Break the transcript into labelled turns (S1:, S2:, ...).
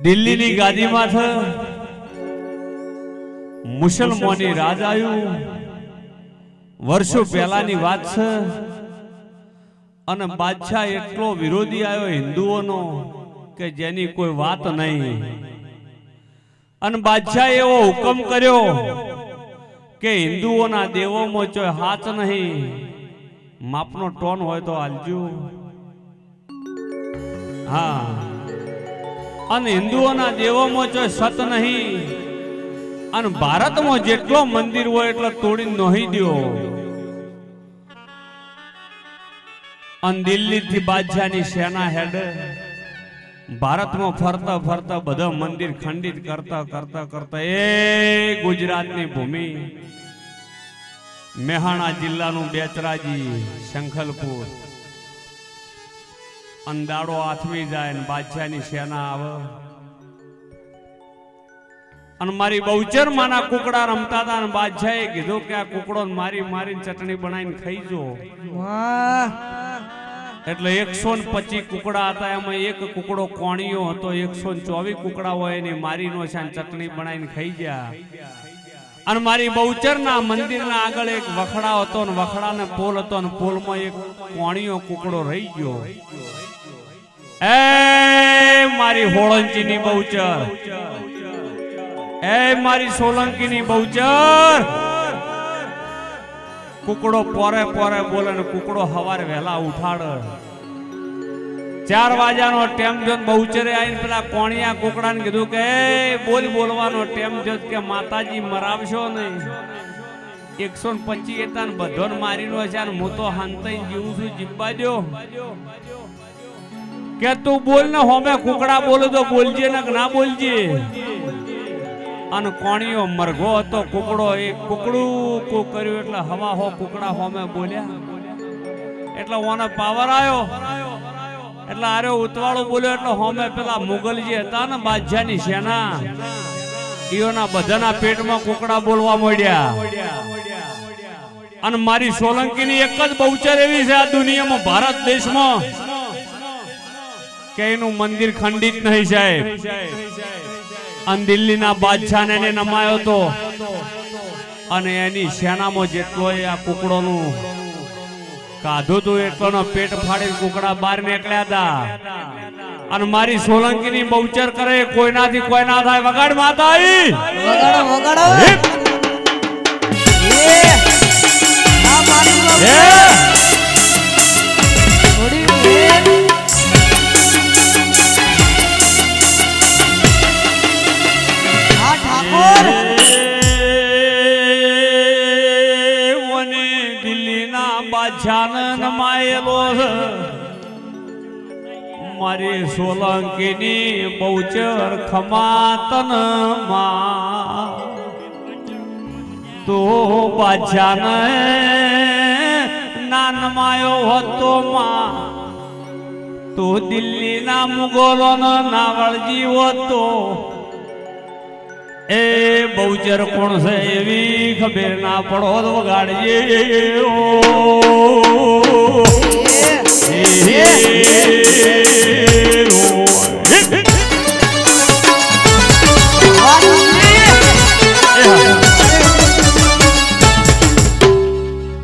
S1: દિલ્હીની ગાદીમાં છે મુસલમાની રાજ આવ્યું વર્ષો પહેલાની વાત છે અને બાદશાહ એટલો વિરોધી આવ્યો હિન્દુઓનો કે જેની કોઈ વાત નહીં અને બાદશાહે એવો હુકમ કર્યો કે હિન્દુઓના દેવોમાં જો હાથ નહીં માપનો ટોન હોય તો હાલજો હા અને હિન્દુઓના દેવોમાં જો સત નહીં અને ભારતમાં જેટલો મંદિર હોય એટલો તોડી નોહી દો અને દિલ્હીથી બાદશાહની સેના હેડ ભારતમાં ફરતા ફરતા બધા મંદિર ખંડિત કરતા કરતા કરતા એ ગુજરાતની ભૂમિ મહેસાણા જિલ્લાનું બેચરાજી શંખલપુર અંદાડો આથમી જાય ને બાદશાહની સેના આવે અને મારી બહુચર માના કુકડા રમતા હતા અને બાદશાહે કીધું કે આ કુકડો મારી મારીને ચટણી બનાવીને ખાઈ જો એટલે 125 કુકડા હતા એમાં એક કુકડો કોણીયો હતો 124 કુકડા હોય એની મારીનો છે ચટણી બનાવીને ખાઈ ગયા અને મારી બહુચરના મંદિરના આગળ એક વખડા હતો ને વખડાને પોલ હતો ને પોલમાં એક કોણીયો કુકડો રહી ગયો એ મારી હોળંચીની બહુચર એ મારી સોલંકીની બહુચર કુકડો પોરે પોરે બોલે ને કુકડો હવારે વહેલા ઉઠાડે 4 વાગ્યાનો ટેમ જોત બહુચરે આવીને પેલા કોણિયા કુકડાને કીધું કે બોલવાનો ટેમ જોત કે માતાજી મરાવશો નહીં 125 હતા ને બધોને મારીનો છે ને હું તો હાંતાઈ જીવું છું જીવવા દો કે તું બોલ ને હોમે કુકડા બોલે તો બોલજે ને ના બોલજે અને કોણીયો મરઘો હતો કુકડો એ કુકડું કર્યું એટલે હવા હો કુકડા હોમે બોલ્યા એટલે ઓને પાવર આવ્યો એટલે આરે ઉતવાળો બોલ્યો એટલે હોમે પેલા મુગલ જે હતા ને બાદશાહની સેના ઈઓના બધાના પેટમાં કુકડા બોલવા મળ્યા અને મારી સોલંકીની એક જ બહુચર એવી છે આ દુનિયામાં ભારત દેશમાં કે એનું મંદિર ખંડિત નહીં સાહેબ અને દિલ્હીના બાદશાહને એને નમાયો તો અને એની સેનામાં જેટલો આ કુકડોનું કાધું તું એટલોનો પેટ ફાડીને કુકડા બહાર નીકળ્યા હતા અને મારી સોલંકીની બહુચર કરે કોઈનાથી કોઈ ના થાય વગાડ માતા મારી સોલંકીની બહુચર ખમાતન માં તો બાદશાહને ના નમાયો હતો માં તો દિલ્હીના મુગલોનો નાવળજી હતો એ બહુચર કોણ છે એવી ખબર ના પડો વગાડજે ઓ